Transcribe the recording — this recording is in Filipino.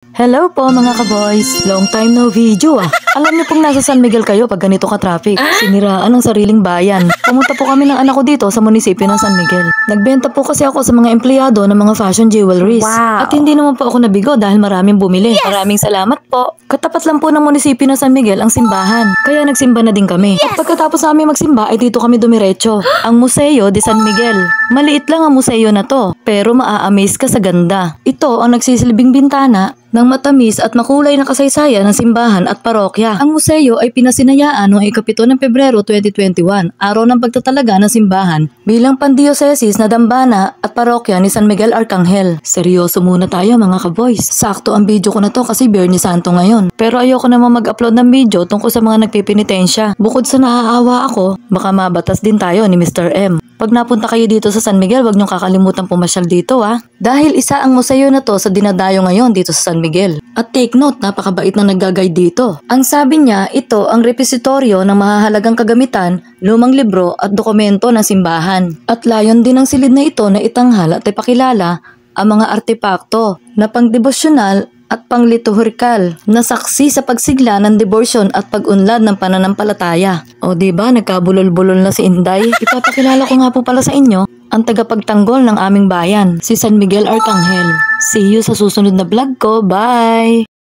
Hello po mga ka-boys! Long time no video ah! Alam niyo pong nasa San Miguel kayo pag ganito ka-traffic. Siniraan ang sariling bayan. Pumunta po kami ng anak ko dito sa munisipyo ng San Miguel. Nagbenta po kasi ako sa mga empleyado ng mga fashion jewelries. Wow. At hindi naman po ako nabigo dahil maraming bumili. Maraming salamat po. Katapat lang po ng munisipyo ng San Miguel ang simbahan. Kaya nagsimba na din kami. At pagkatapos namin magsimba ay dito kami dumiretso. Ang Museo de San Miguel. Maliit lang ang museo na to, pero maa-amaze ka sa ganda. Ito ang nagsisilbing bintana ng matamis at makulay na kasaysayan ng simbahan at parokya. Ang museo ay pinasinayaan noong ika-7 ng Pebrero 2021, araw ng pagtatalaga ng simbahan bilang pandiocesis na dambana at parokya ni San Miguel Arcangel. Seryoso muna tayo mga ka-boys. Sakto ang video ko na to kasi Biyernes Santo ngayon. Pero ayoko naman mag-upload ng video tungkol sa mga nagpipinitensya. Bukod sa naaawa ako, baka mabatas din tayo ni Mr. M. Pag napunta kayo dito sa San Miguel, huwag niyong kakalimutan pumasyal dito ha. Dahil isa ang museo na to sa dinadayo ngayon dito sa San Miguel. At take note, napakabait na nag-guide dito. Ang sabi niya, ito ang repositoryo ng mahahalagang kagamitan, lumang libro at dokumento ng simbahan. At layon din ang silid na ito na itanghal at ipakilala ang mga artepakto na pangdevosyonal at panglituhurikal na saksi sa pagsigla ng devorsyon at pag-unlad ng pananampalataya. O diba, nagkabulol-bulol na si Inday? Ipapakilala ko nga po pala sa inyo ang tagapagtanggol ng aming bayan, si San Miguel Arcangel. See you sa susunod na vlog ko. Bye!